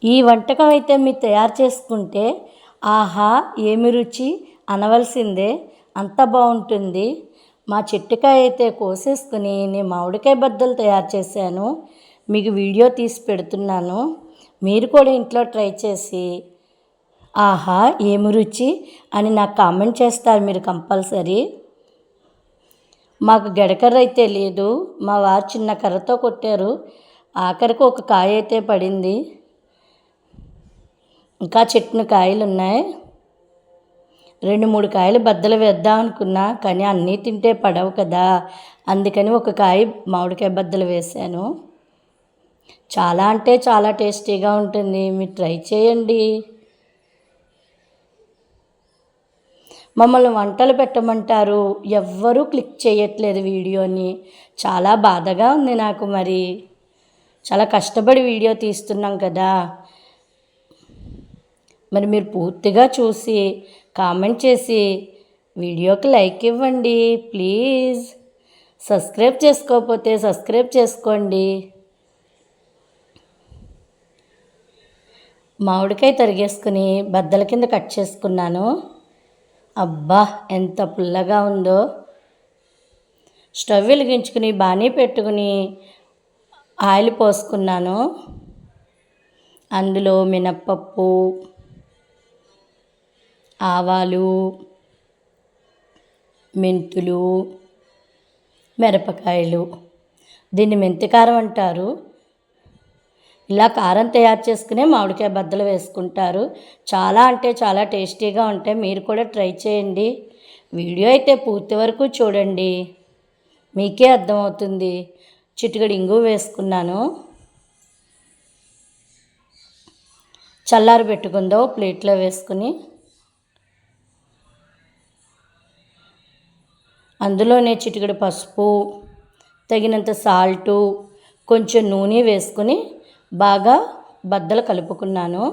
ఈ వంటకం అయితే మీరు తయారు చేసుకుంటే ఆహా ఏమి రుచి అనవలసిందే, అంత బాగుంటుంది. మా చెట్టుకాయ అయితే కోసేసుకుని నేను మామిడికాయ బద్దలు తయారు చేశాను, మీకు వీడియో తీసి పెడుతున్నాను. మీరు కూడా ఇంట్లో ట్రై చేసి ఆహా ఏమి రుచి అని నాకు కామెంట్ చేస్తారు మీరు కంపల్సరీ. మాకు గెడకర్ర అయితే లేదు, మా వారు చిన్న కర్రతో కొట్టారు. ఆఖరికి ఒక కాయ అయితే పడింది, ఇంకా చెట్టున కాయలు ఉన్నాయి. 2-3 కాయలు బద్దలు వేద్దాం అనుకున్నా, కానీ అన్నీ తింటే పడవు కదా, అందుకని ఒక కాయ మామిడికాయ బద్దలు వేశాను. చాలా అంటే చాలా టేస్టీగా ఉంటుంది, మీరు ట్రై చేయండి. మమ్మల్ని వంటలు పెట్టమంటారు, ఎవ్వరూ క్లిక్ చేయట్లేదు వీడియోని. చాలా బాధగా ఉంది నాకు. మరి చాలా కష్టపడి వీడియో తీస్తున్నాం కదా, మరి మీరు పూర్తిగా చూసి కామెంట్ చేసి వీడియోకి లైక్ ఇవ్వండి ప్లీజ్. సబ్స్క్రైబ్ చేసుకోకపోతే సబ్స్క్రైబ్ చేసుకోండి. మామిడికాయ తరిగేసుకుని బద్దల కింద కట్ చేసుకున్నాను. అబ్బా ఎంత పుల్లగా ఉందో. స్టవ్ వెలిగించుకుని బాణీ పెట్టుకుని ఆయిల్ పోసుకున్నాను. అందులో మినప్పప్పు, ఆవాలు, మెంతులు, మిరపకాయలు, దీన్ని మెంతి కారం అంటారు. ఇలా కారం తయారు చేసుకునే మామిడికాయ బద్దలు వేసుకుంటారు. చాలా అంటే చాలా టేస్టీగా ఉంటాయి, మీరు కూడా ట్రై చేయండి. వీడియో అయితే పూర్తి వరకు చూడండి, మీకే అర్థమవుతుంది. చిటికెడు ఇంగు వేసుకున్నాను. చల్లారి పెట్టుకుందో ప్లేట్లో వేసుకుని అందులోనే చిటికెడు పసుపు, తగినంత సాల్టు, కొంచెం నూనె వేసుకుని బాగా బద్దలు కలుపుకున్నాను.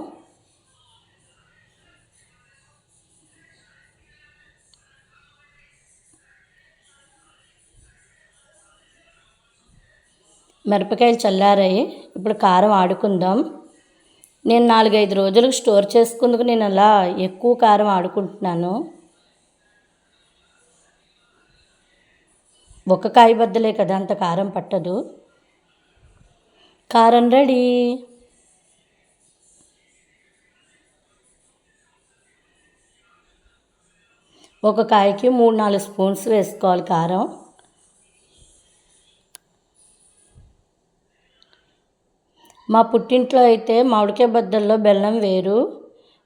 మిరపకాయలు చల్లారాయి, ఇప్పుడు కారం ఆడుకుందాం. నేను 4-5 రోజులకు స్టోర్ చేసుకుందుకు నేను అలా ఎక్కువ కారం ఆడుకుంటున్నాను. ఒక కాయ బద్దలే కదా, అంత కారం పట్టదు. కారం రెడీ. ఒక కాయకి 3-4 స్పూన్స్ వేసుకోవాలి కారం. మా పుట్టింట్లో అయితే మామిడికాయ బద్దల్లో బెల్లం వేరు,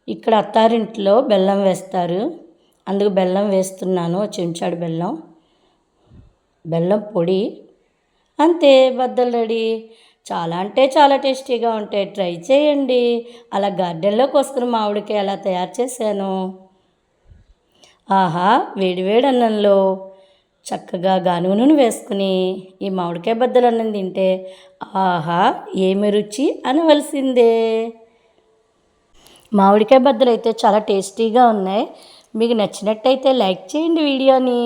ఇక్కడ అత్తారింట్లో బెల్లం వేస్తారు, అందుకు బెల్లం వేస్తున్నాను. చెంచాడు బెల్లం, బెల్లం పొడి, అంతే బద్దలు రెడీ. చాలా అంటే చాలా టేస్టీగా ఉంటాయి, ట్రై చేయండి. అలా గార్డెన్లో కోసుకున్న మామిడికాయ అలా తయారు చేశాను. ఆహా వేడివేడి అన్నంలో చక్కగా గానుగ నూనె వేసుకుని ఈ మామిడికాయ బద్దలు అన్నం తింటే ఆహా ఏమి రుచి అనవలసిందే. మామిడికాయ బద్దలు అయితే చాలా టేస్టీగా ఉన్నాయి. మీకు నచ్చినట్టయితే లైక్ చేయండి వీడియోని.